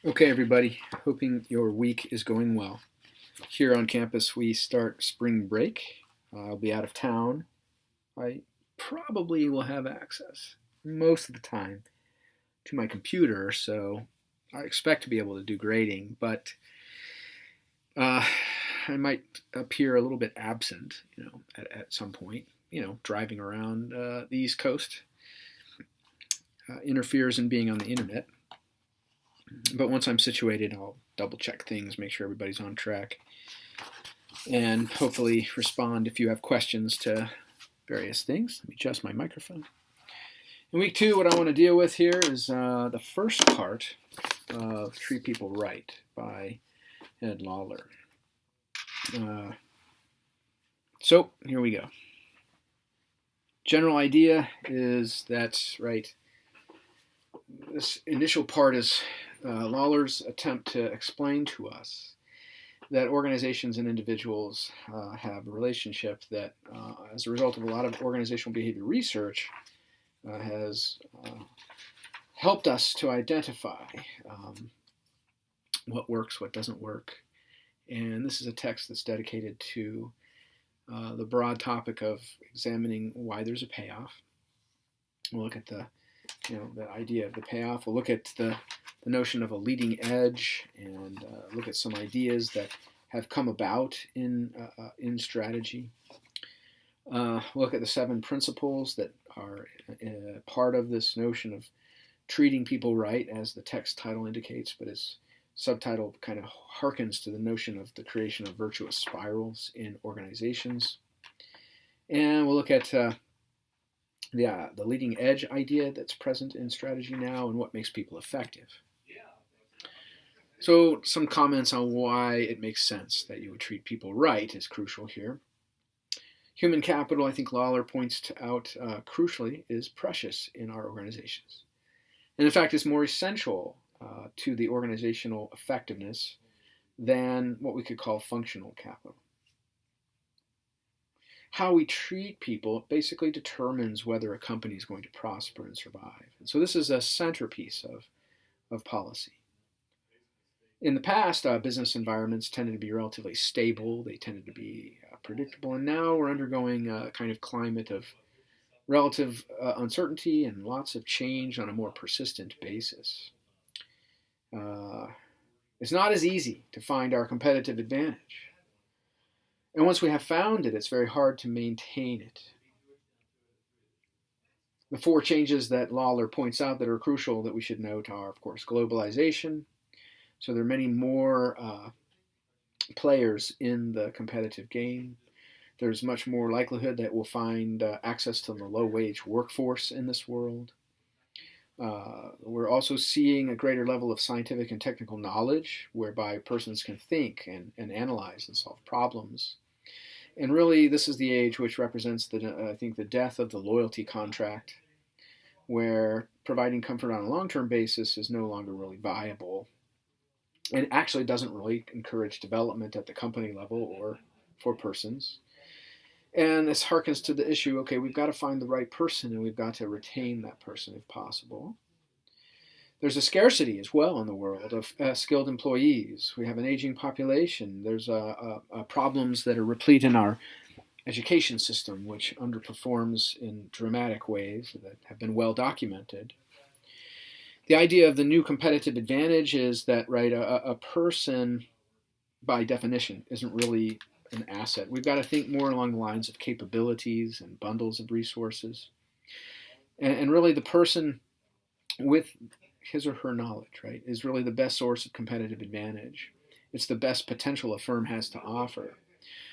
Okay, everybody, hoping your week is going well. Here on campus, we start spring break. I'll be out of town. I probably will have access most of the time to my computer, so I expect to be able to do grading, but uh, I might appear a little bit absent, at some point. Driving around the East Coast interferes in being on the internet. But once I'm situated, I'll double check things, make sure everybody's on track, and hopefully respond if you have questions to various things. Let me adjust my microphone. In week two, what I want to deal with here is the first part of Treat People Right by Ed Lawler. So here we go. General idea is that, right, this initial part is Lawler's attempt to explain to us that organizations and individuals have a relationship that, as a result of a lot of organizational behavior research, has helped us to identify what works, what doesn't work. And this is a text that's dedicated to the broad topic of examining why there's a payoff. We'll look at the idea of the payoff. We'll look at the notion of a leading edge and look at some ideas that have come about in strategy. We'll look at the 7 principles that are part of this notion of treating people right, as the text title indicates, but its subtitle kind of harkens to the notion of the creation of virtuous spirals in organizations. And we'll look at the leading edge idea that's present in strategy now and what makes people effective. So some comments on why it makes sense that you would treat people right is crucial here. Human capital, I think Lawler points out crucially, is precious in our organizations. And in fact, it's more essential to the organizational effectiveness than what we could call functional capital. How we treat people basically determines whether a company is going to prosper and survive. And so this is a centerpiece of policy. In the past, business environments tended to be relatively stable. They tended to be predictable. And now we're undergoing a kind of climate of relative uncertainty and lots of change on a more persistent basis. It's not as easy to find our competitive advantage. And once we have found it, it's very hard to maintain it. The 4 changes that Lawler points out that are crucial that we should note are, of course, globalization. So there are many more players in the competitive game. There's much more likelihood that we'll find access to the low-wage workforce in this world. We're also seeing a greater level of scientific and technical knowledge whereby persons can think and analyze and solve problems. And really, this is the age which represents, I think, the death of the loyalty contract, where providing comfort on a long-term basis is no longer really viable and actually doesn't really encourage development at the company level or for persons. And this harkens to the issue, okay, we've got to find the right person and we've got to retain that person if possible. There's a scarcity as well in the world of skilled employees. We have an aging population. There's problems that are replete in our education system, which underperforms in dramatic ways that have been well documented. The idea of the new competitive advantage is that, right, a person, by definition, isn't really an asset. We've got to think more along the lines of capabilities and bundles of resources. And really, the person with his or her knowledge, right, is really the best source of competitive advantage. It's the best potential a firm has to offer.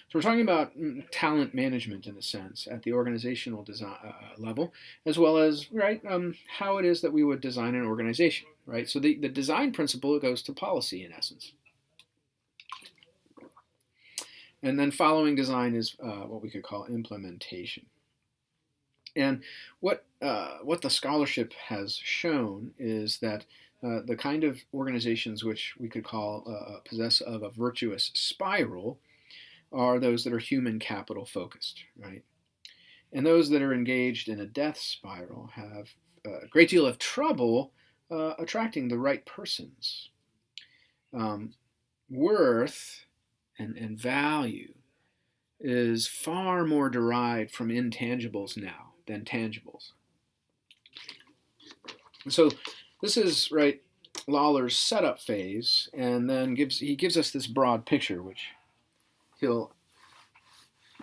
So we're talking about talent management in a sense at the organizational design level, as well as, right, how it is that we would design an organization, right? So the design principle goes to policy in essence. And then following design is what we could call implementation. And what the scholarship has shown is that the kind of organizations which we could call possess of a virtuous spiral are those that are human capital focused, right? And those that are engaged in a death spiral have a great deal of trouble attracting the right persons. Worth and value is far more derived from intangibles now than tangibles. So this is right Lawler's setup phase, and then he gives us this broad picture, which he'll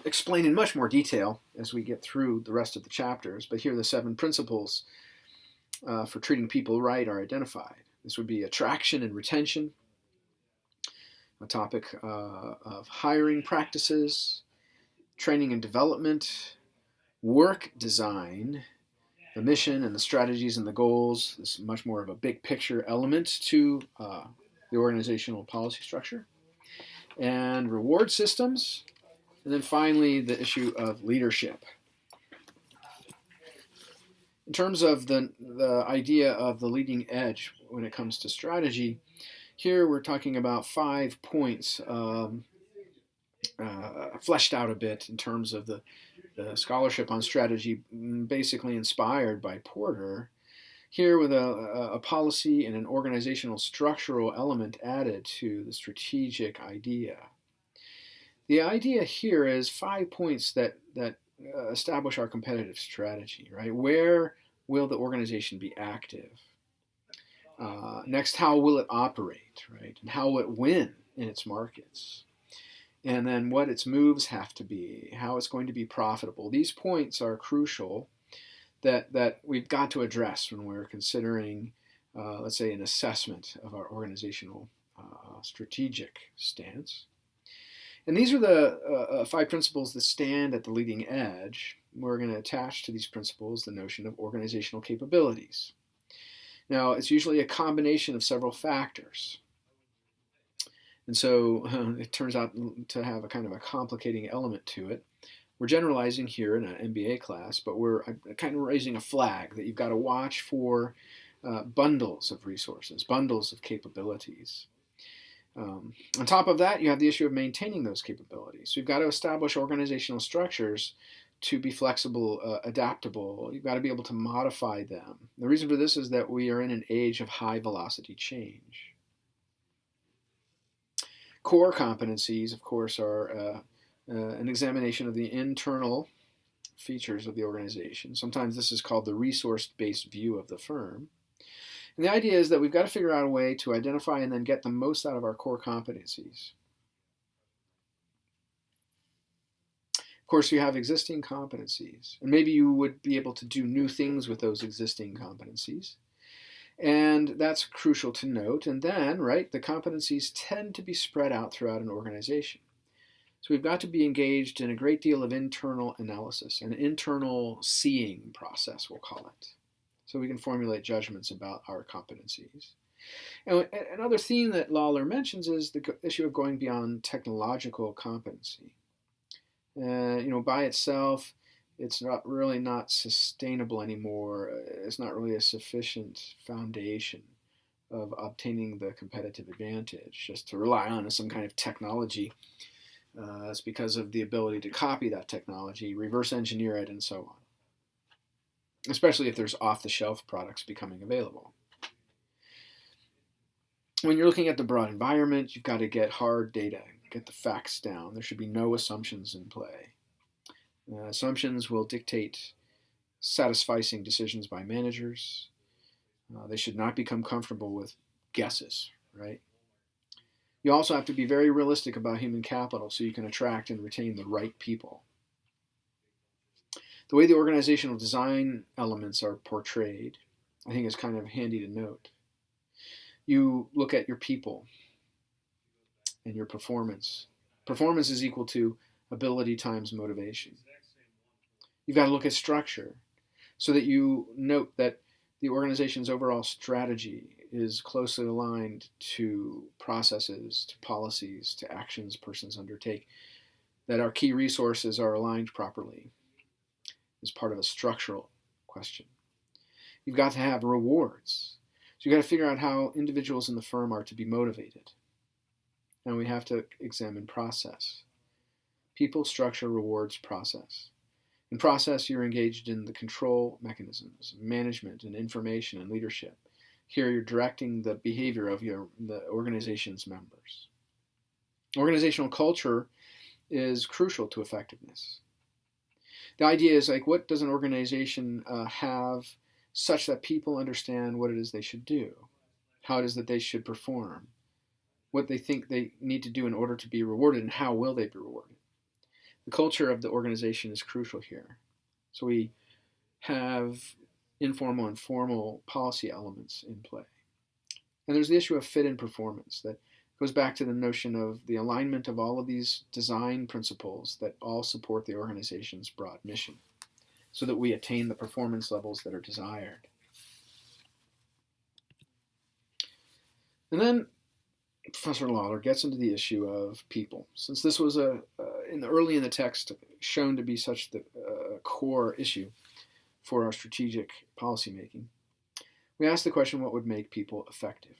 explain in much more detail as we get through the rest of the chapters. But here the 7 principles for treating people right are identified. This would be attraction and retention, a topic of hiring practices, training and development, work design, the mission and the strategies and the goals. This is much more of a big picture element to the organizational policy structure, and reward systems, and then finally the issue of leadership. In terms of the idea of the leading edge when it comes to strategy, here we're talking about 5 points fleshed out a bit in terms of the scholarship on strategy, basically inspired by Porter. Here with a policy and an organizational structural element added to the strategic idea. The idea here is 5 points that establish our competitive strategy, right? Where will the organization be active? Next, how will it operate, right? And how will it win in its markets? And then what its moves have to be, how it's going to be profitable. These points are crucial that we've got to address when we're considering, let's say, an assessment of our organizational strategic stance. And these are the 5 principles that stand at the leading edge. We're going to attach to these principles the notion of organizational capabilities. Now, it's usually a combination of several factors. And so it turns out to have a kind of a complicating element to it. We're generalizing here in an MBA class, but we're kind of raising a flag that you've got to watch for bundles of resources, bundles of capabilities. On top of that, you have the issue of maintaining those capabilities. So you've got to establish organizational structures to be flexible, adaptable. You've got to be able to modify them. The reason for this is that we are in an age of high velocity change. Core competencies, of course, are an examination of the internal features of the organization. Sometimes this is called the resource-based view of the firm. And the idea is that we've got to figure out a way to identify and then get the most out of our core competencies. Of course, you have existing competencies, and maybe you would be able to do new things with those existing competencies. And that's crucial to note. And then, right, the competencies tend to be spread out throughout an organization. So we've got to be engaged in a great deal of internal analysis, an internal seeing process, we'll call it. So we can formulate judgments about our competencies. And another theme that Lawler mentions is the issue of going beyond technological competency. By itself, it's not sustainable anymore. It's not really a sufficient foundation of obtaining the competitive advantage just to rely on some kind of technology. It's because of the ability to copy that technology, reverse engineer it, and so on. Especially if there's off-the-shelf products becoming available. When you're looking at the broad environment, you've got to get hard data, get the facts down. There should be no assumptions in play. Assumptions will dictate satisficing decisions by managers. They should not become comfortable with guesses, right? You also have to be very realistic about human capital so you can attract and retain the right people. The way the organizational design elements are portrayed, I think is kind of handy to note. You look at your people and your performance. Performance is equal to ability times motivation. You've got to look at structure so that you note that the organization's overall strategy is closely aligned to processes, to policies, to actions persons undertake, that our key resources are aligned properly is part of a structural question. You've got to have rewards. So you've got to figure out how individuals in the firm are to be motivated. And we have to examine process. People, structure, rewards, process. In process, you're engaged in the control mechanisms, management and information and leadership. Here you're directing the behavior of the organization's members. Organizational culture is crucial to effectiveness. The idea is like, what does an organization have such that people understand what it is they should do, how it is that they should perform, what they think they need to do in order to be rewarded, and how will they be rewarded. The culture of the organization is crucial here. So we have informal and formal policy elements in play. And there's the issue of fit and performance that goes back to the notion of the alignment of all of these design principles that all support the organization's broad mission so that we attain the performance levels that are desired. And then Professor Lawler gets into the issue of people. Since this was early in the text shown to be such the core issue for our strategic policymaking, we asked the question, what would make people effective?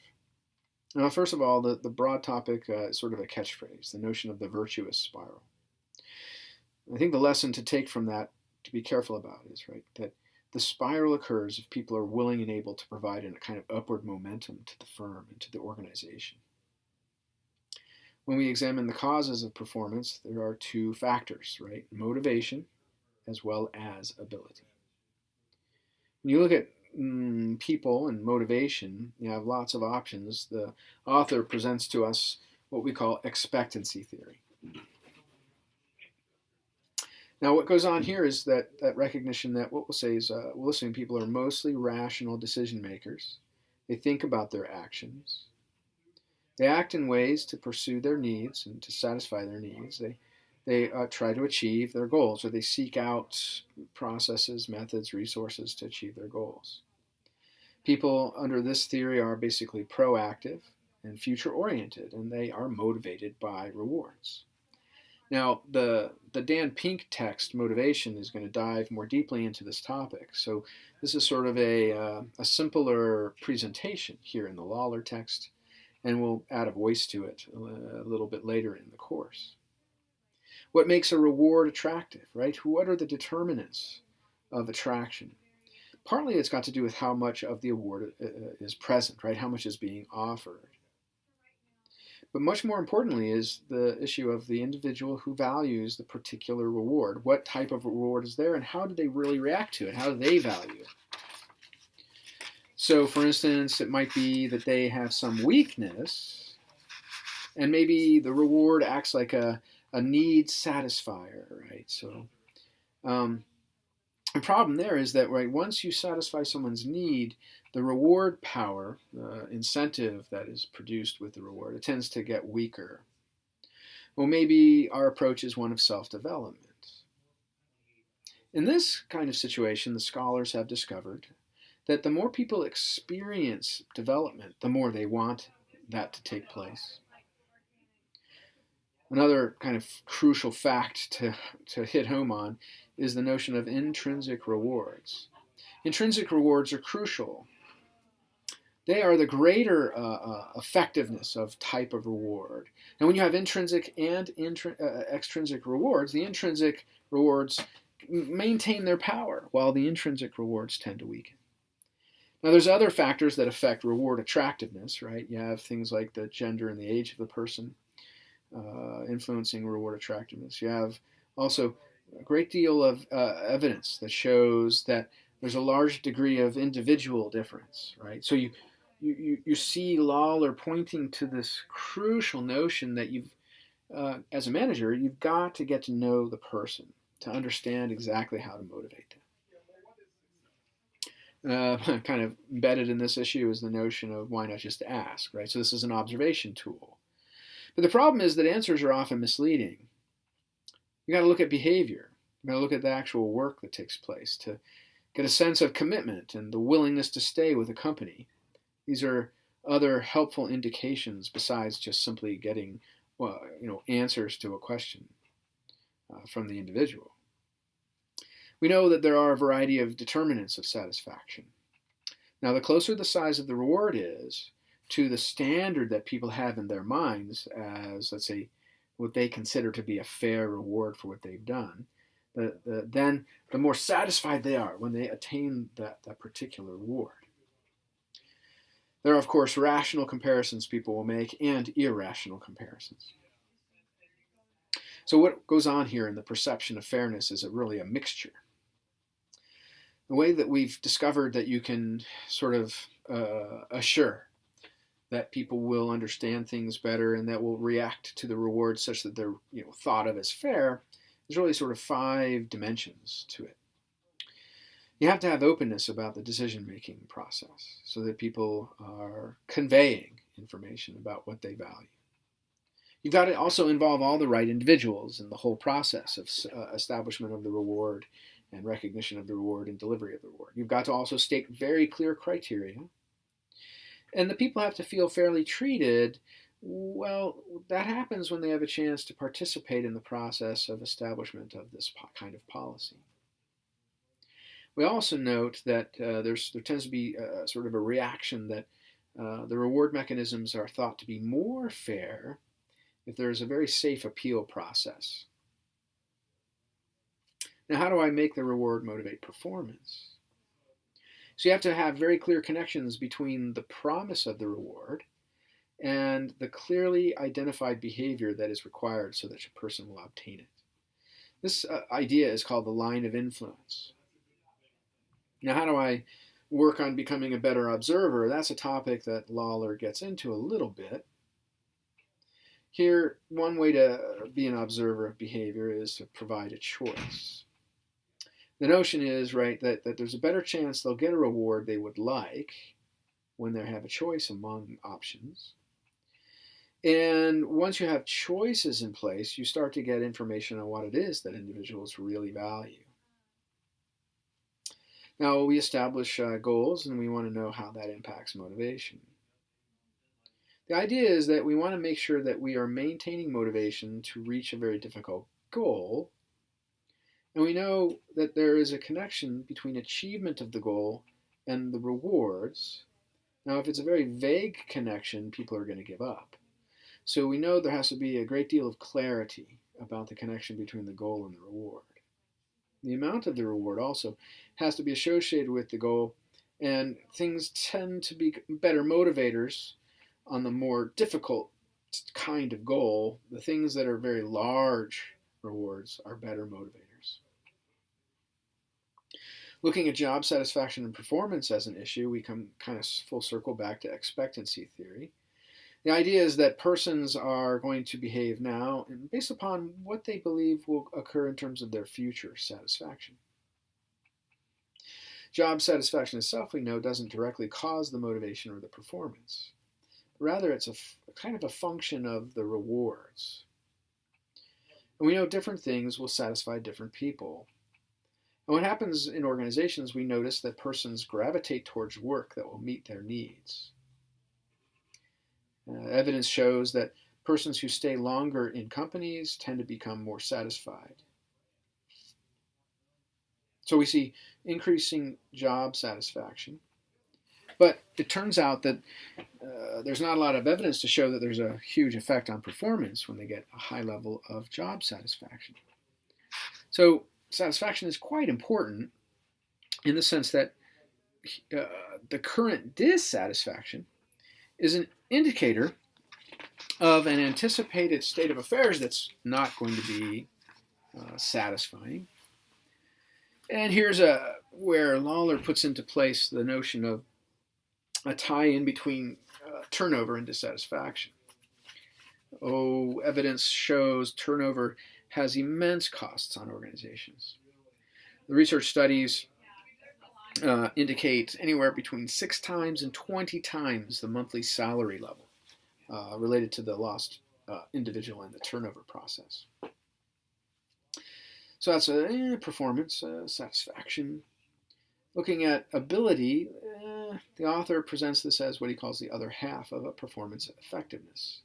Now, first of all, the broad topic is sort of a catchphrase, the notion of the virtuous spiral. I think the lesson to take from that, to be careful about, is right that the spiral occurs if people are willing and able to provide a kind of upward momentum to the firm and to the organization. When we examine the causes of performance, there are two factors, right? Motivation as well as ability. When you look at people and motivation, you have lots of options. The author presents to us what we call expectancy theory. Now, what goes on here is that recognition that what we'll say is listening people are mostly rational decision makers. They think about their actions. They act in ways to pursue their needs and to satisfy their needs. They try to achieve their goals, or they seek out processes, methods, resources to achieve their goals. People under this theory are basically proactive and future-oriented, and they are motivated by rewards. Now, the Dan Pink text, Motivation, is going to dive more deeply into this topic. So this is sort of a simpler presentation here in the Lawler text, and we'll add a voice to it a little bit later in the course. What makes a reward attractive, right? What are the determinants of attraction? Partly it's got to do with how much of the award is present, right? How much is being offered. But much more importantly is the issue of the individual who values the particular reward. What type of reward is there, and how do they really react to it? How do they value it? So, for instance, it might be that they have some weakness, and maybe the reward acts like a need satisfier, right? So, the problem there is that, right, once you satisfy someone's need, the reward power, the incentive that is produced with the reward, it tends to get weaker. Well, maybe our approach is one of self-development. In this kind of situation, the scholars have discovered that the more people experience development, the more they want that to take place. Another kind of crucial fact to hit home on is the notion of intrinsic rewards. Intrinsic rewards are crucial. They are the greater effectiveness of type of reward. And when you have intrinsic and extrinsic rewards, the intrinsic rewards maintain their power, while the intrinsic rewards tend to weaken. Now, there's other factors that affect reward attractiveness, right? You have things like the gender and the age of the person influencing reward attractiveness. You have also a great deal of evidence that shows that there's a large degree of individual difference, right? So you see Lawler pointing to this crucial notion that you've, as a manager, you've got to get to know the person to understand exactly how to motivate them. Kind of embedded in this issue is the notion of why not just ask, right? So this is an observation tool. But the problem is that answers are often misleading. You got to look at behavior. You got to look at the actual work that takes place to get a sense of commitment and the willingness to stay with a company. These are other helpful indications besides just simply getting, answers to a question from the individual. We know that there are a variety of determinants of satisfaction. Now, the closer the size of the reward is to the standard that people have in their minds as, let's say, what they consider to be a fair reward for what they've done, then the more satisfied they are when they attain that particular reward. There are, of course, rational comparisons people will make and irrational comparisons. So what goes on here in the perception of fairness is really a mixture. The way that we've discovered that you can sort of assure that people will understand things better and that will react to the rewards such that they're thought of as fair, there's really sort of 5 dimensions to it. You have to have openness about the decision-making process so that people are conveying information about what they value. You've got to also involve all the right individuals in the whole process of establishment of the reward and recognition of the reward and delivery of the reward. You've got to also state very clear criteria. And the people have to feel fairly treated. Well, that happens when they have a chance to participate in the process of establishment of this kind of policy. We also note that there tends to be sort of a reaction that the reward mechanisms are thought to be more fair if there is a very safe appeal process. Now, how do I make the reward motivate performance? So you have to have very clear connections between the promise of the reward and the clearly identified behavior that is required so that a person will obtain it. This idea is called the line of influence. Now, how do I work on becoming a better observer? That's a topic that Lawler gets into a little bit. Here, one way to be an observer of behavior is to provide a choice. The notion is, right, that there's a better chance they'll get a reward they would like when they have a choice among options. And once you have choices in place, you start to get information on what it is that individuals really value. Now, we establish goals, and we want to know how that impacts motivation. The idea is that we want to make sure that we are maintaining motivation to reach a very difficult goal. And we know that there is a connection between achievement of the goal and the rewards. Now, if it's a very vague connection, people are going to give up. So we know there has to be a great deal of clarity about the connection between the goal and the reward. The amount of the reward also has to be associated with the goal, and things tend to be better motivators on the more difficult kind of goal. The things that are very large rewards are better motivators. Looking at job satisfaction and performance as an issue, we come kind of full circle back to expectancy theory. The idea is that persons are going to behave now based upon what they believe will occur in terms of their future satisfaction. Job satisfaction itself, we know, doesn't directly cause the motivation or the performance. Rather, it's a kind of a function of the rewards. And we know different things will satisfy different people. And what happens in organizations, we notice that persons gravitate towards work that will meet their needs. Evidence shows that persons who stay longer in companies tend to become more satisfied. So we see increasing job satisfaction. But it turns out that there's not a lot of evidence to show that there's a huge effect on performance when they get a high level of job satisfaction. So satisfaction is quite important in the sense that the current dissatisfaction is an indicator of an anticipated state of affairs that's not going to be satisfying. And here's where Lawler puts into place the notion of a tie-in between turnover and dissatisfaction. Evidence shows turnover has immense costs on organizations. The research studies indicate anywhere between 6 times and 20 times the monthly salary level related to the lost individual in the turnover process. So that's performance, satisfaction. Looking at ability, the author presents this as what he calls the other half of a performance effectiveness,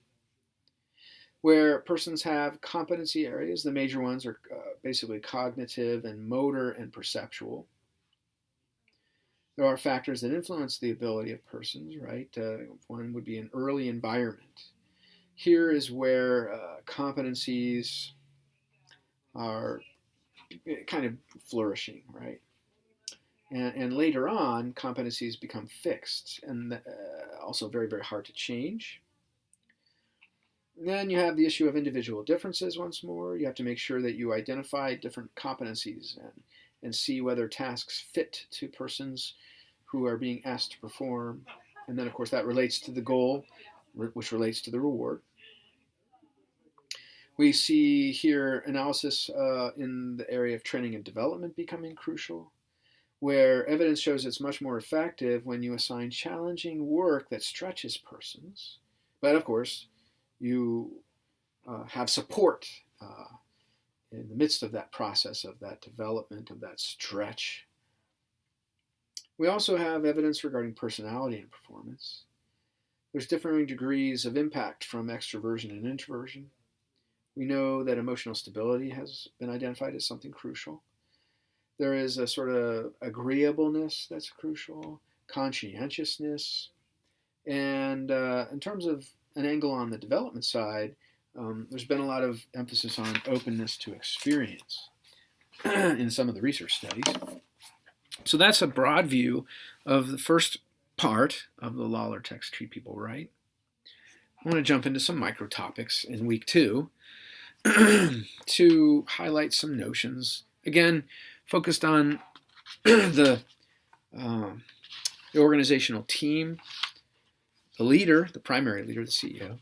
where persons have competency areas. The major ones are basically cognitive and motor and perceptual. There are factors that influence the ability of persons, right? One would be an early environment. Here is where competencies are kind of flourishing, right? And later on, competencies become fixed and also very, very hard to change. Then you have the issue of individual differences once more. You have to make sure that you identify different competencies and see whether tasks fit to persons who are being asked to perform. And then, of course, that relates to the goal, which relates to the reward. We see here analysis in the area of training and development becoming crucial, where evidence shows it's much more effective when you assign challenging work that stretches persons. But of course, you have support in the midst of that process, of that development, of that stretch. We also have evidence regarding personality and performance. There's differing degrees of impact from extroversion and introversion. We know that emotional stability has been identified as something crucial. There is a sort of agreeableness that's crucial, conscientiousness, and in terms of an angle on the development side, there's been a lot of emphasis on openness to experience in some of the research studies. So that's a broad view of the first part of the Lawler text, Treat People Right. I want to jump into some micro topics in week 2 to highlight some notions. Again, focused on the organizational team, the leader, the primary leader, the CEO.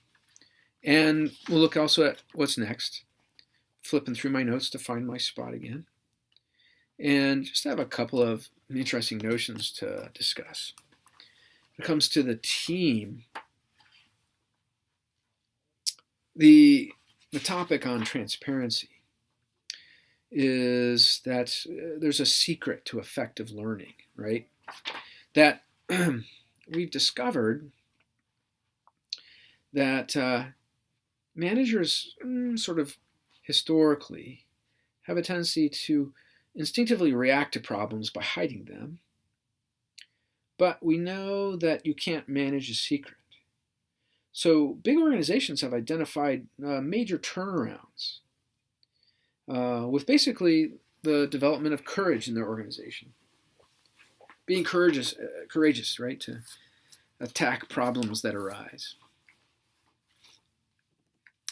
And we'll look also at what's next, flipping through my notes to find my spot again, and just have a couple of interesting notions to discuss. When it comes to the team, the topic on transparency is that there's a secret to effective learning, right? That we've discovered that managers sort of historically have a tendency to instinctively react to problems by hiding them. But we know that you can't manage a secret. So big organizations have identified major turnarounds with basically the development of courage in their organization. Being courageous, right, to attack problems that arise.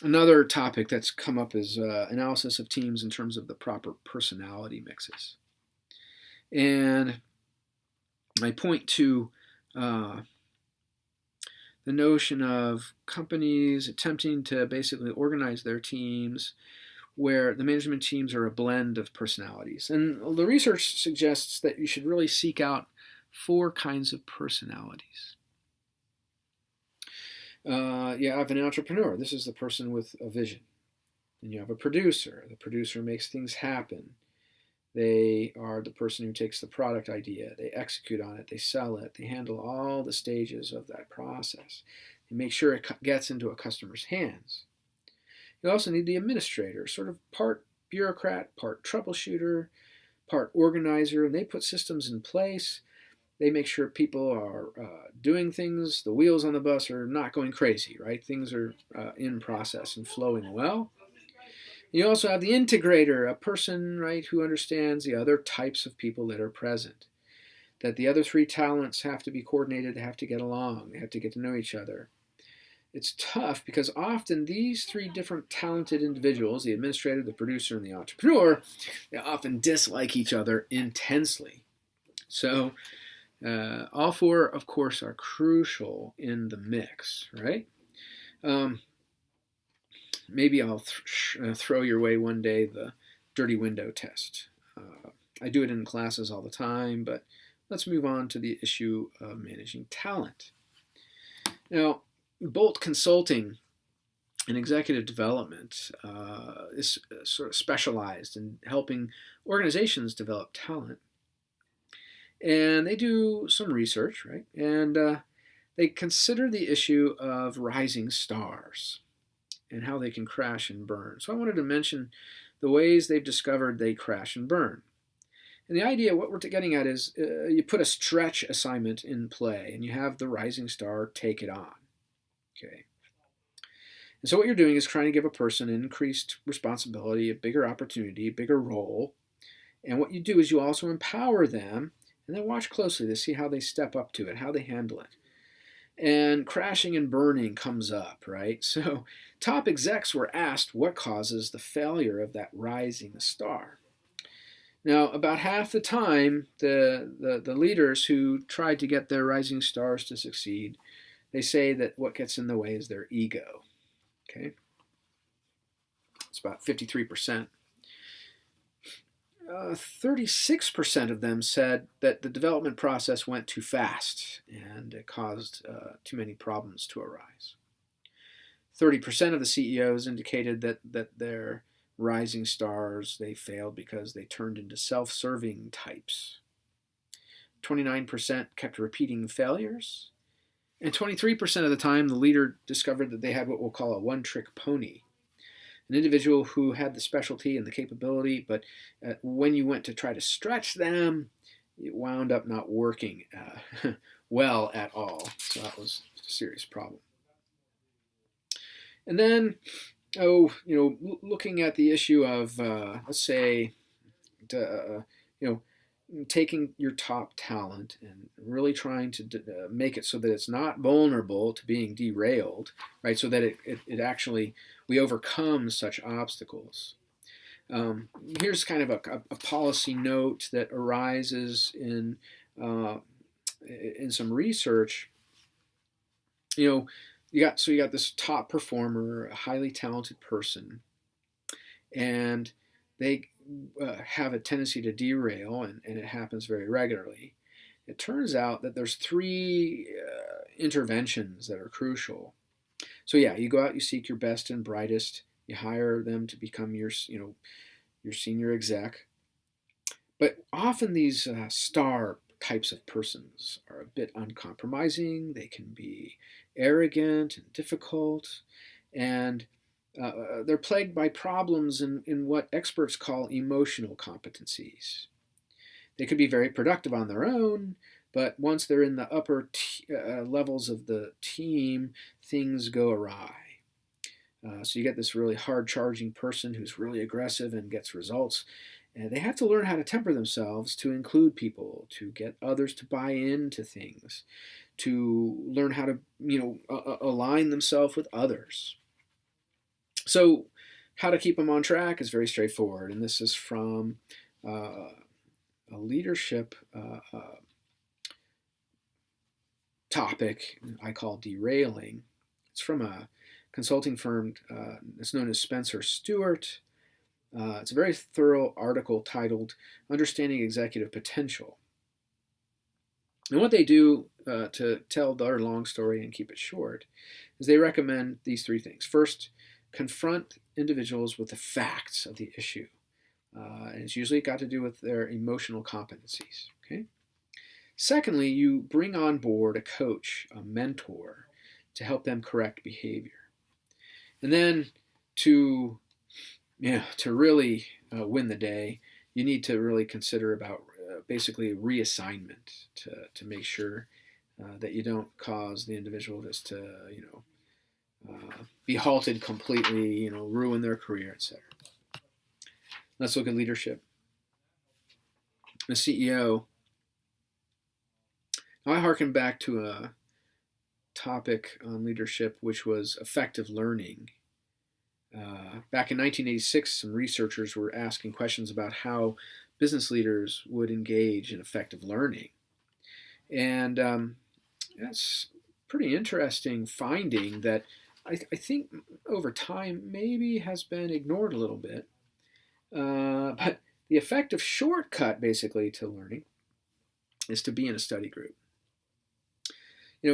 Another topic that's come up is analysis of teams in terms of the proper personality mixes. And I point to the notion of companies attempting to basically organize their teams where the management teams are a blend of personalities. And the research suggests that you should really seek out 4 kinds of personalities. You have an entrepreneur. This is the person with a vision. And you have a producer. The producer makes things happen. They are the person who takes the product idea. They execute on it. They sell it. They handle all the stages of that process. They make sure it gets into a customer's hands. You also need the administrator, sort of part bureaucrat, part troubleshooter, part organizer. And they put systems in place. They make sure people are doing things. The wheels on the bus are not going crazy, right? Things are in process and flowing well. You also have the integrator, a person, right, who understands the other types of people that are present. That the other 3 talents have to be coordinated, they have to get along, they have to get to know each other. It's tough because often these 3 different talented individuals, the administrator, the producer, and the entrepreneur, they often dislike each other intensely. So all 4, of course, are crucial in the mix, right? Maybe I'll throw your way one day the dirty window test. I do it in classes all the time, but let's move on to the issue of managing talent. Now, Bolt Consulting and executive development is sort of specialized in helping organizations develop talent. And they do some research, right? And they consider the issue of rising stars and how they can crash and burn. So I wanted to mention the ways they've discovered they crash and burn. And the idea, what we're getting at is you put a stretch assignment in play and you have the rising star take it on. Okay. And so what you're doing is trying to give a person increased responsibility, a bigger opportunity, a bigger role. And what you do is you also empower them and then watch closely to see how they step up to it, how they handle it. And crashing and burning comes up, right? So top execs were asked what causes the failure of that rising star. Now, about half the time, the leaders who tried to get their rising stars to succeed, they say that what gets in the way is their ego. Okay, it's about 53%. 36% of them said that the development process went too fast and it caused too many problems to arise. 30% of the CEOs indicated that their rising stars, they failed because they turned into self-serving types. 29% kept repeating failures. And 23% of the time, the leader discovered that they had what we'll call a one-trick pony. An individual who had the specialty and the capability, but when you went to try to stretch them, it wound up not working well at all. So that was a serious problem. And then, looking at the issue of, let's say, taking your top talent and really trying to make it so that it's not vulnerable to being derailed, right? So that it actually, we overcome such obstacles. Here's kind of a policy note that arises in some research. You got this top performer, a highly talented person, and they have a tendency to derail, and it happens very regularly. It turns out that there's three interventions that are crucial. So yeah, you go out, you seek your best and brightest, you hire them to become your senior exec. But often these star types of persons are a bit uncompromising. They can be arrogant and difficult, and they're plagued by problems in what experts call emotional competencies. They could be very productive on their own, but once they're in the upper levels of the team, things go awry. So you get this really hard-charging person who's really aggressive and gets results. And they have to learn how to temper themselves to include people, to get others to buy into things, to learn how to, align themselves with others. So how to keep them on track is very straightforward. And this is from a leadership topic I call derailing. It's from a consulting firm that's known as Spencer Stewart. It's a very thorough article titled Understanding Executive Potential. And what they do to tell their long story and keep it short is they recommend these three things. First, confront individuals with the facts of the issue. And it's usually got to do with their emotional competencies. Okay. Secondly, you bring on board a coach, a mentor, to help them correct behavior. And then to really win the day, you need to really consider about basically reassignment to make sure that you don't cause the individual just to be halted completely, ruin their career, etc. Let's look at leadership. The CEO. Now I harken back to a topic on leadership, which was effective learning. Back in 1986, some researchers were asking questions about how business leaders would engage in effective learning. And that's pretty interesting finding that I think over time maybe has been ignored a little bit. But the effective shortcut basically to learning is to be in a study group.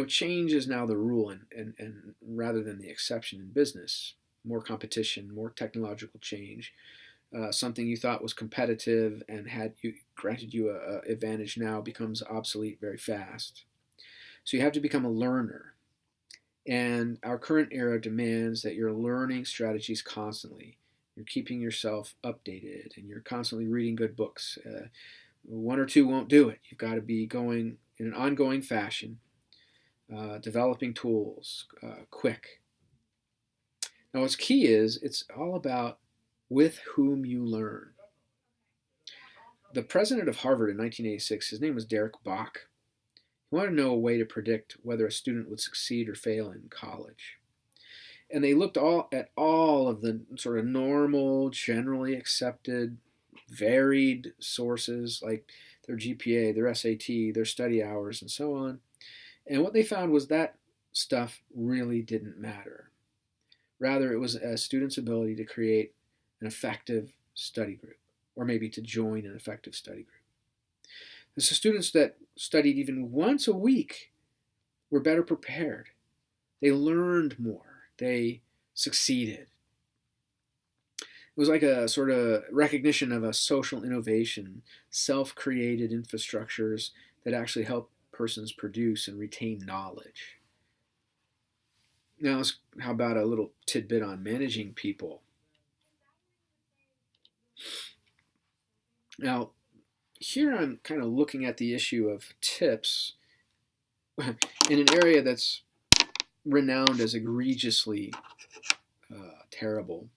Change is now the rule and rather than the exception in business. More competition, more technological change. Something you thought was competitive and granted you an advantage now becomes obsolete very fast. So you have to become a learner. And our current era demands that you're learning strategies constantly. You're keeping yourself updated and you're constantly reading good books. One or two won't do it. You've got to be going in an ongoing fashion, developing tools quick. Now what's key is it's all about with whom you learn. The president of Harvard in 1986, his name was Derek Bach. He wanted to know a way to predict whether a student would succeed or fail in college. And they looked at all of the sort of normal, generally accepted, varied sources like their GPA, their SAT, their study hours, and so on. And what they found was that stuff really didn't matter. Rather, it was a student's ability to create an effective study group, or maybe to join an effective study group. The students that studied even once a week were better prepared. They learned more. They succeeded. It was like a sort of recognition of a social innovation, self-created infrastructures that actually help persons produce and retain knowledge. Now, how about a little tidbit on managing people? Now, here I'm kind of looking at the issue of tips in an area that's renowned as egregiously terrible.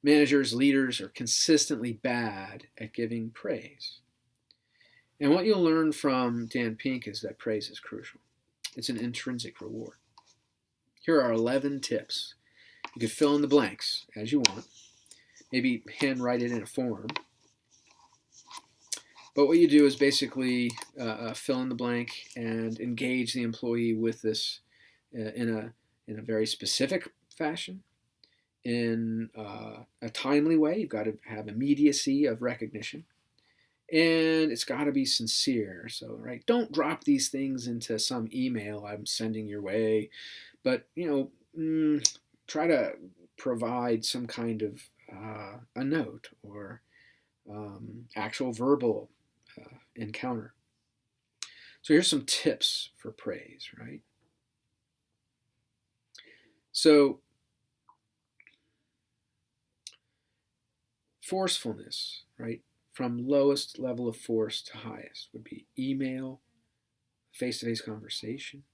Managers, leaders are consistently bad at giving praise. And what you'll learn from Dan Pink is that praise is crucial. It's an intrinsic reward. Here are 11 tips. You can fill in the blanks as you want. Maybe handwrite it in a form. But what you do is basically fill in the blank and engage the employee with this in a very specific fashion, in a timely way. You've got to have immediacy of recognition, and it's got to be sincere. So, right, don't drop these things into some email I'm sending your way, but try to provide some kind of a note or actual verbal encounter. So here's some tips for praise, right? So forcefulness, right? From lowest level of force to highest would be email, face-to-face conversation,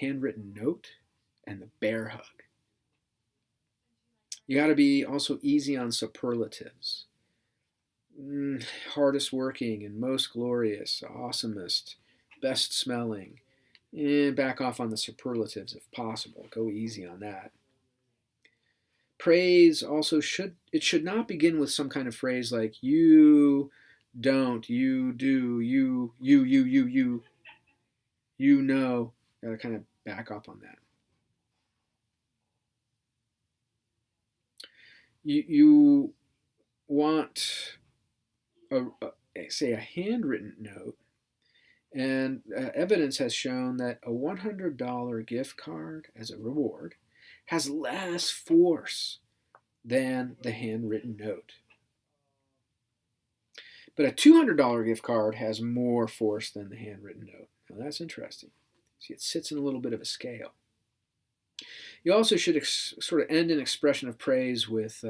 handwritten note, and the bear hug. You got to be also easy on superlatives. Hardest working and most glorious, awesomest, best smelling. Back off on the superlatives if possible. Go easy on that. Praise also should not begin with some kind of phrase like you don't, you do, you know. Gotta kind of back off on that. You want say a handwritten note, and evidence has shown that a $100 gift card as a reward has less force than the handwritten note. But a $200 gift card has more force than the handwritten note. Now that's interesting. See, it sits in a little bit of a scale. You also should sort of end an expression of praise with,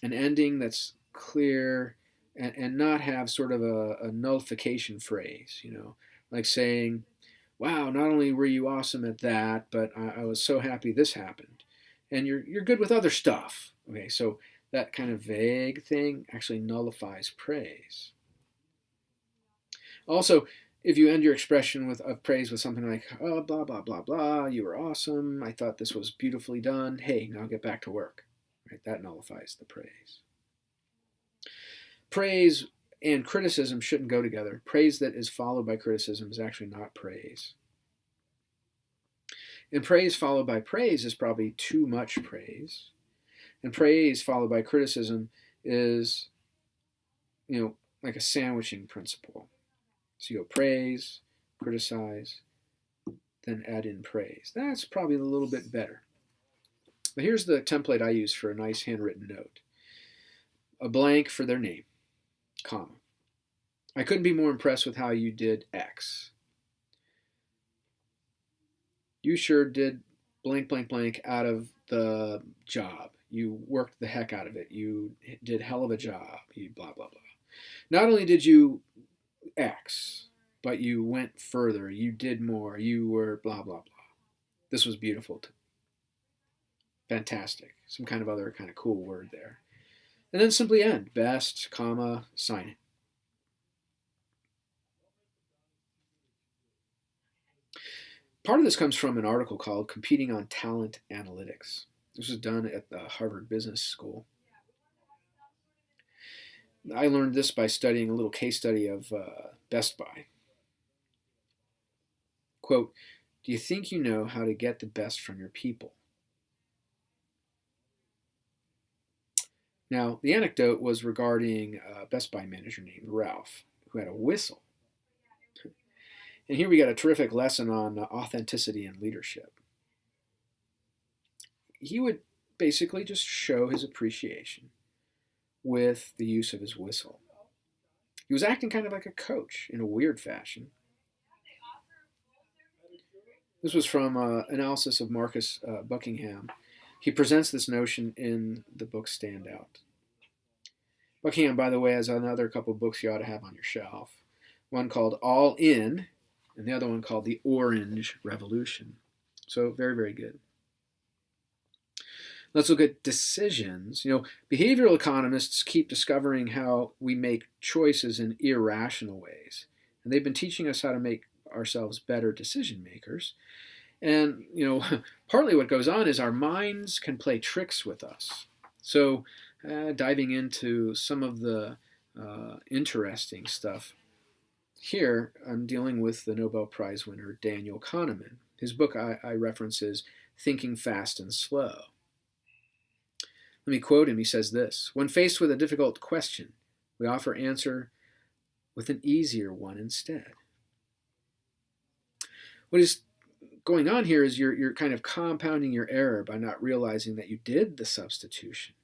an ending that's clear and not have sort of a nullification phrase, like saying, wow, not only were you awesome at that, but I was so happy this happened. And you're good with other stuff. Okay, so that kind of vague thing actually nullifies praise. Also, if you end your expression of praise with something like, oh, blah, blah, blah, blah, you were awesome, I thought this was beautifully done, hey, now get back to work. Right? That nullifies the praise. Praise and criticism shouldn't go together. Praise that is followed by criticism is actually not praise. And praise followed by praise is probably too much praise. And praise followed by criticism is, like a sandwiching principle. So you go praise, criticize, then add in praise. That's probably a little bit better. But here's the template I use for a nice handwritten note. A blank for their name, comma. I couldn't be more impressed with how you did X. You sure did blank, blank, blank out of the job. You worked the heck out of it. You did hell of a job. You blah, blah, blah. Not only did you X, but you went further. You did more. You were blah, blah, blah. This was beautiful. Fantastic. Some kind of other kind of cool word there. and then simply end, best, comma, sign it. Part of this comes from an article called Competing on Talent Analytics. This was done at the Harvard Business School. I learned this by studying a little case study of Best Buy. Quote, do you think you know how to get the best from your people? Now, the anecdote was regarding a Best Buy manager named Ralph, who had a whistle. And here we got a terrific lesson on authenticity and leadership. He would basically just show his appreciation with the use of his whistle. He was acting kind of like a coach in a weird fashion. This was from analysis of Marcus Buckingham. He presents this notion in the book Stand Out. Buckingham, by the way, has another couple books you ought to have on your shelf. One called All In, and the other one called The Orange Revolution. So very, very good. Let's look at decisions. Behavioral economists keep discovering how we make choices in irrational ways. And they've been teaching us how to make ourselves better decision makers. And, partly what goes on is our minds can play tricks with us. So diving into some of the interesting stuff, here I'm dealing with the Nobel Prize winner Daniel Kahneman. His book I reference is Thinking Fast and Slow. Let me quote him. He says this: when faced with a difficult question, we often answer with an easier one instead. What is going on here is you're kind of compounding your error by not realizing that you did the substitution.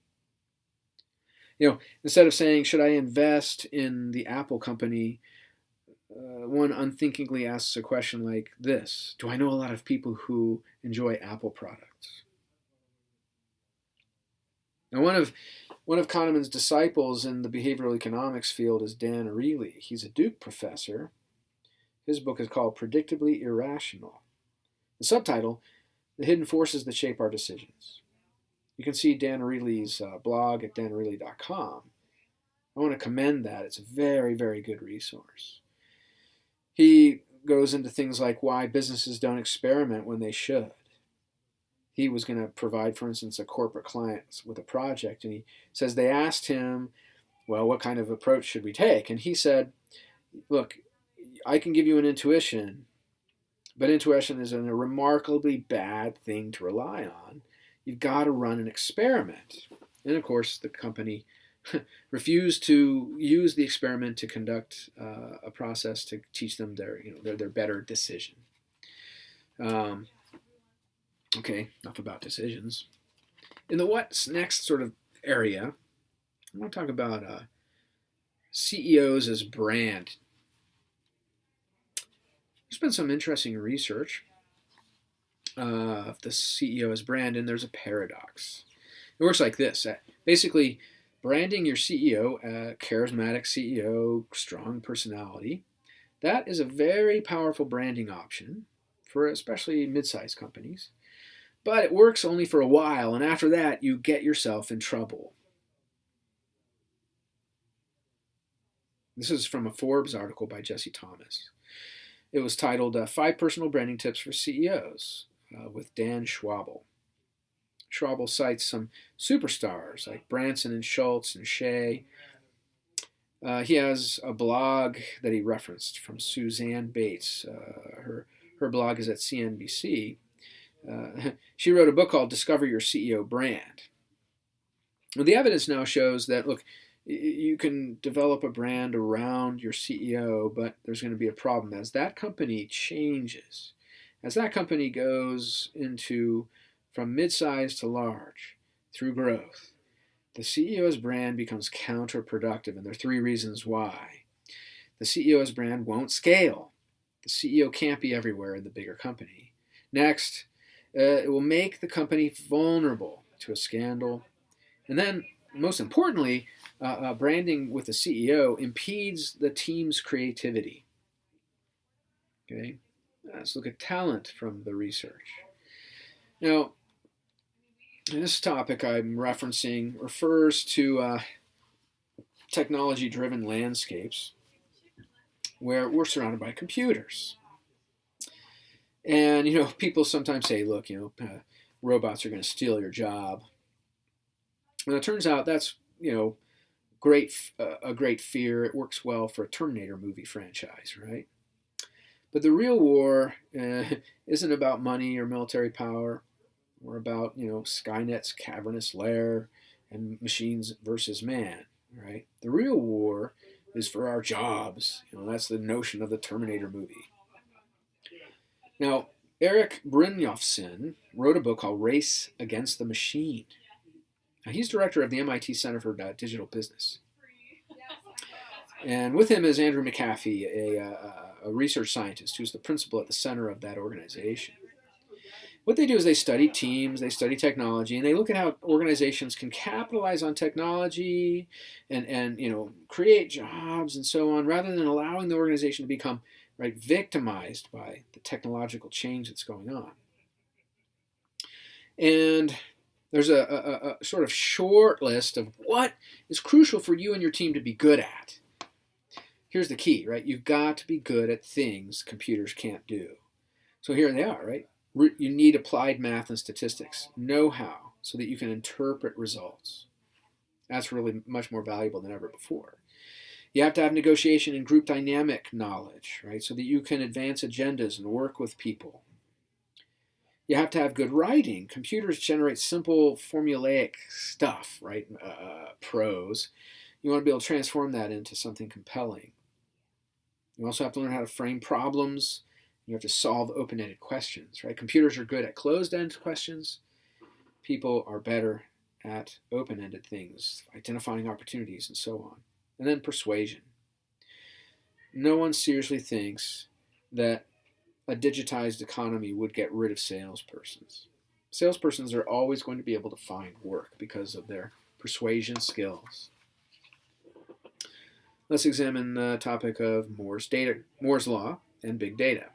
Instead of saying, should I invest in the Apple company, one unthinkingly asks a question like this: do I know a lot of people who enjoy Apple products? Now, one of Kahneman's disciples in the behavioral economics field is Dan Ariely. He's a Duke professor. His book is called Predictably Irrational. The subtitle, The Hidden Forces That Shape Our Decisions. You can see Dan Ariely's blog at danariely.com. I want to commend that. It's a very, very good resource. He goes into things like why businesses don't experiment when they should. He was going to provide, for instance, a corporate client with a project, and he says they asked him, well, what kind of approach should we take? And he said, look, I can give you an intuition, but intuition is a remarkably bad thing to rely on. You've got to run an experiment. And of course, the company refused to use the experiment to conduct a process to teach them their better decision. Okay, enough about decisions. In the what's next sort of area, I want to talk about CEOs as brand. There's been some interesting research of the CEO as brand, and there's a paradox. It works like this. Basically, branding your CEO, charismatic CEO, strong personality, that is a very powerful branding option for especially mid-sized companies. But it works only for a while, and after that, you get yourself in trouble. This is from a Forbes article by Jesse Thomas. It was titled 5 Personal Branding Tips for CEOs with Dan Schwabel. Schwabel cites some superstars like Branson and Schultz and Shea. He has a blog that he referenced from Suzanne Bates. Her blog is at CNBC. She wrote a book called Discover Your CEO Brand. Well, the evidence now shows that, look, you can develop a brand around your CEO, but there's going to be a problem. As that company changes, as that company goes from mid-size to large through growth, the CEO's brand becomes counterproductive, and there are 3 reasons why. The CEO's brand won't scale. The CEO can't be everywhere in the bigger company. Next, it will make the company vulnerable to a scandal. And then, most importantly, branding with the CEO impedes the team's creativity. Okay, let's look at talent from the research. Now, this topic I'm referencing refers to technology-driven landscapes where we're surrounded by computers. And, people sometimes say, look, robots are going to steal your job. And it turns out that's, a great fear. It works well for a Terminator movie franchise, right? But the real war isn't about money or military power or about, Skynet's cavernous lair and machines versus man, right? The real war is for our jobs. That's the notion of the Terminator movie. Now, Eric Brynjolfsson wrote a book called Race Against the Machine. Now, he's director of the MIT Center for Digital Business. And with him is Andrew McAfee, a research scientist who's the principal at the center of that organization. What they do is they study teams, they study technology, and they look at how organizations can capitalize on technology and create jobs and so on, rather than allowing the organization to become victimized by the technological change that's going on. And there's a sort of short list of what is crucial for you and your team to be good at. Here's the key, right? You've got to be good at things computers can't do. So here they are, right? You need applied math and statistics, know-how, so that you can interpret results. That's really much more valuable than ever before. You have to have negotiation and group dynamic knowledge, right? So that you can advance agendas and work with people. You have to have good writing. Computers generate simple formulaic stuff, right? Prose. You want to be able to transform that into something compelling. You also have to learn how to frame problems. You have to solve open-ended questions, right? Computers are good at closed-ended questions. People are better at open-ended things, identifying opportunities and so on. And then persuasion. No one seriously thinks that a digitized economy would get rid of salespersons. Salespersons are always going to be able to find work because of their persuasion skills. Let's examine the topic of Moore's law and big data.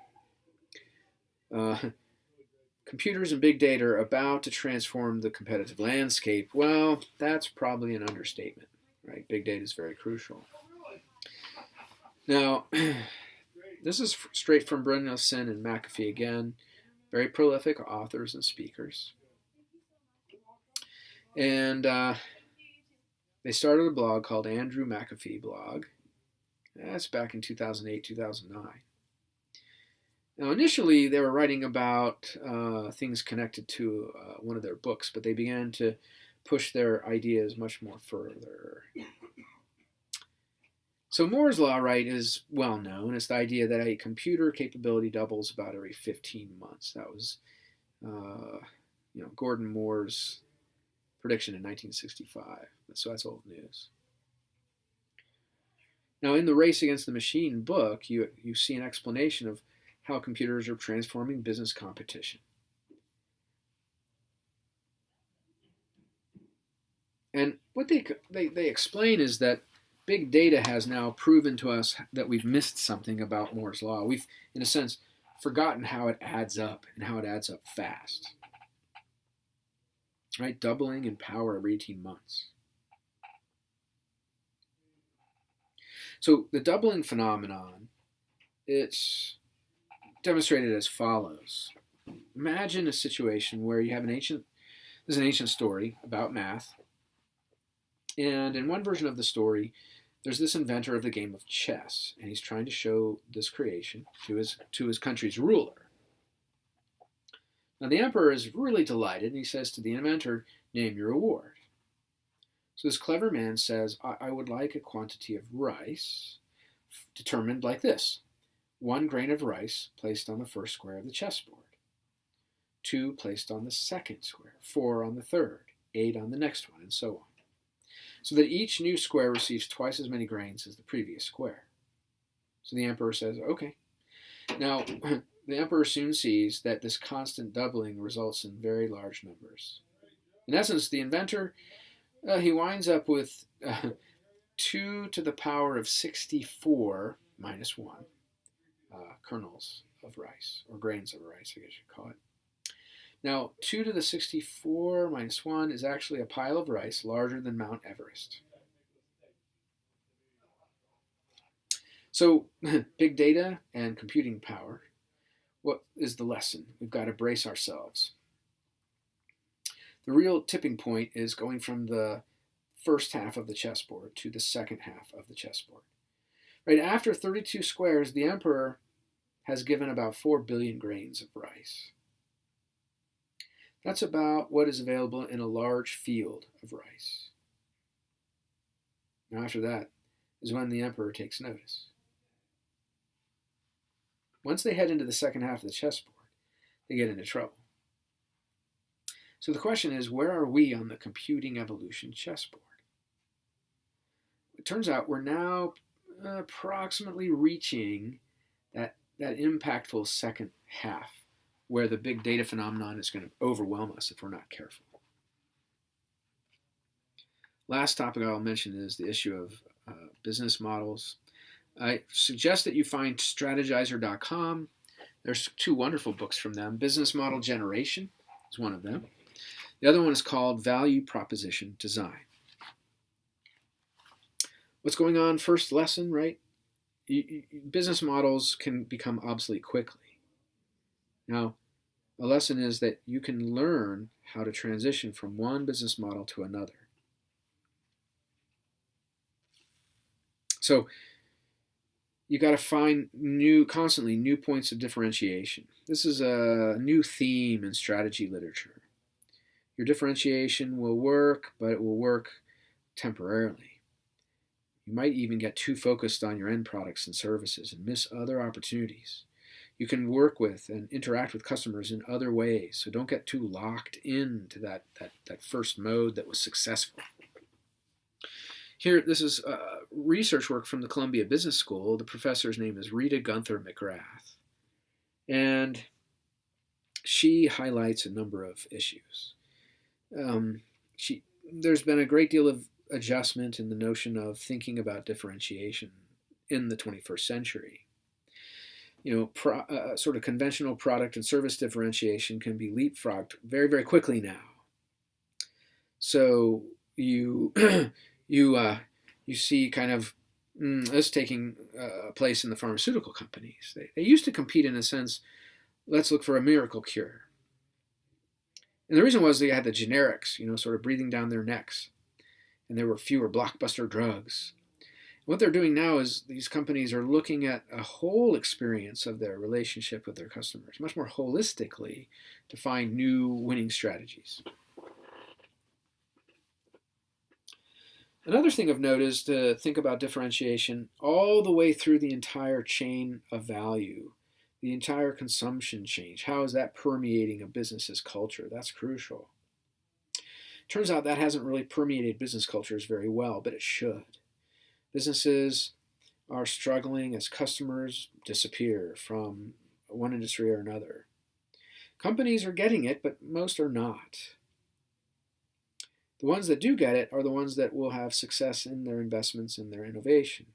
Computers and big data are about to transform the competitive landscape. Well, that's probably an understatement, right? Big data is very crucial. Now, this is straight from Brynjolfsson and McAfee again, very prolific authors and speakers. And they started a blog called Andrew McAfee Blog. That's back in 2008, 2009. Now, initially, they were writing about things connected to one of their books, but they began to push their ideas much more further. So Moore's law, right, is well known. It's the idea that a computer capability doubles about every 15 months. That was, Gordon Moore's prediction in 1965. So that's old news. Now, in the Race Against the Machine book, you see an explanation of how computers are transforming business competition. And what they explain is that big data has now proven to us that we've missed something about Moore's law. We've, in a sense, forgotten how it adds up and how it adds up fast. Right? Doubling in power every 18 months. So the doubling phenomenon, it's demonstrated as follows. Imagine a situation where you have this is an ancient story about math. And in one version of the story, there's this inventor of the game of chess, and he's trying to show this creation to his country's ruler. Now the emperor is really delighted, and he says to the inventor, "Name your reward." So this clever man says, I would like a quantity of rice determined like this. 1 grain of rice placed on the first square of the chessboard. 2 placed on the second square. 4 on the third. 8 on the next one, and so on. So that each new square receives twice as many grains as the previous square. So the emperor says, okay. Now, the emperor soon sees that this constant doubling results in very large numbers. In essence, the inventor, he winds up with 2 to the power of 64 minus 1 kernels of rice, or grains of rice, I guess you'd call it. Now, 2 to the 64 minus 1 is actually a pile of rice larger than Mount Everest. So, big data and computing power. What is the lesson? We've got to brace ourselves. The real tipping point is going from the first half of the chessboard to the second half of the chessboard. Right after 32 squares, the emperor has given about 4 billion grains of rice. That's about what is available in a large field of rice. Now, after that is when the emperor takes notice. Once they head into the second half of the chessboard, they get into trouble. So the question is, where are we on the computing evolution chessboard? It turns out we're now approximately reaching that impactful second half where the big data phenomenon is going to overwhelm us if we're not careful. Last topic I'll mention is the issue of business models. I suggest that you find strategizer.com. There's 2 wonderful books from them. Business Model Generation is one of them. The other one is called Value Proposition Design. What's going on? First lesson, right? Business models can become obsolete quickly. Now, a lesson is that you can learn how to transition from one business model to another. So you got to find constantly new points of differentiation. This is a new theme in strategy literature. Your differentiation will work, but it will work temporarily. You might even get too focused on your end products and services and miss other opportunities. You can work with and interact with customers in other ways, so don't get too locked into that first mode that was successful. Here, this is research work from the Columbia Business School. The professor's name is Rita Gunther McGrath, and she highlights a number of issues. There's been a great deal of adjustment in the notion of thinking about differentiation in the 21st century. Sort of conventional product and service differentiation can be leapfrogged very, very quickly now. So you see kind of this taking place in the pharmaceutical companies. They used to compete in a sense, let's look for a miracle cure. And the reason was they had the generics, sort of breathing down their necks. And there were fewer blockbuster drugs. What they're doing now is these companies are looking at a whole experience of their relationship with their customers, much more holistically, to find new winning strategies. Another thing of note is to think about differentiation all the way through the entire chain of value, the entire consumption chain. How is that permeating a business's culture? That's crucial. Turns out that hasn't really permeated business cultures very well, but it should. Businesses are struggling as customers disappear from one industry or another. Companies are getting it, but most are not. The ones that do get it are the ones that will have success in their investments and their innovation.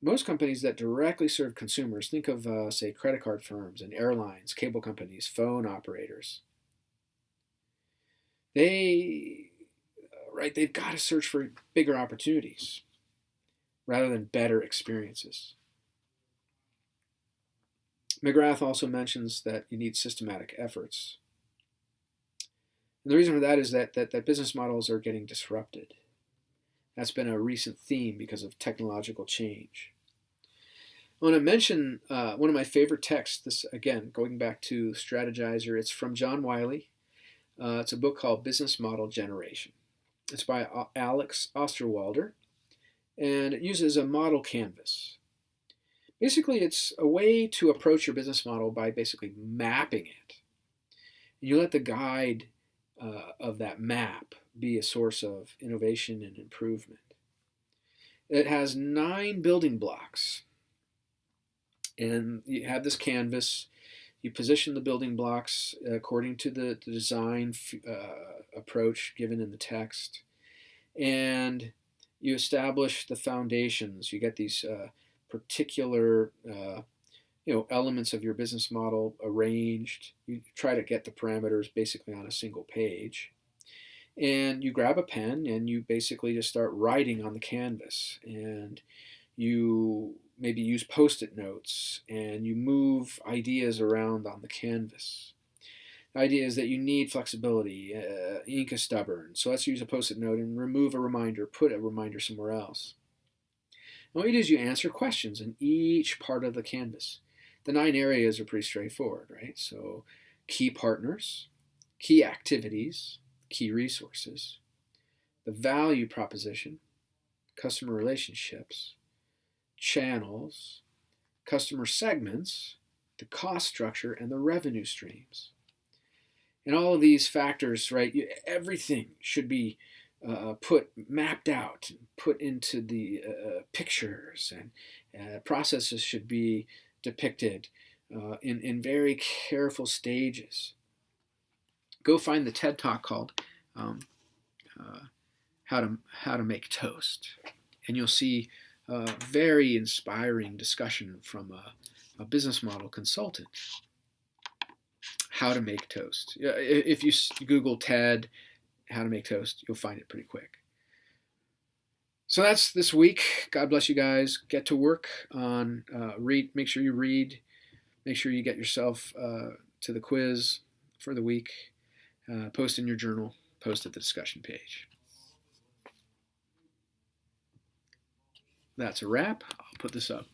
Most companies that directly serve consumers, think of, say, credit card firms and airlines, cable companies, phone operators. They've got to search for bigger opportunities rather than better experiences. McGrath also mentions that you need systematic efforts. And the reason for that is that business models are getting disrupted. That's been a recent theme because of technological change. I want to mention one of my favorite texts, this again, going back to Strategizer. It's from John Wiley. It's a book called Business Model Generation. It's by Alex Osterwalder, and it uses a model canvas. Basically, it's a way to approach your business model by basically mapping it. You let the guide of that map be a source of innovation and improvement. It has 9 building blocks, and you have this canvas. You position the building blocks according to the design approach given in the text, and you establish the foundations. You get these particular elements of your business model arranged. You try to get the parameters basically on a single page, and you grab a pen and you basically just start writing on the canvas, and You maybe use post-it notes and you move ideas around on the canvas. The idea is that you need flexibility. Ink is stubborn, so let's use a post-it note and remove a reminder, put a reminder somewhere else. And what you do is you answer questions in each part of the canvas. The 9 areas are pretty straightforward, right? So key partners, key activities, key resources, the value proposition, customer relationships, channels, customer segments, the cost structure, and the revenue streams. And all of these factors, right, everything should be mapped out, put into the pictures, and processes should be depicted in very careful stages. Go find the TED Talk called uh, how to Make Toast, and you'll see a very inspiring discussion from a business model consultant. How to Make Toast. If you Google TED, How to Make Toast, you'll find it pretty quick. So that's this week. God bless you guys. Get to work on read. Make sure you read. Make sure you get yourself to the quiz for the week. Post in your journal. Post at the discussion page. That's a wrap. I'll put this up.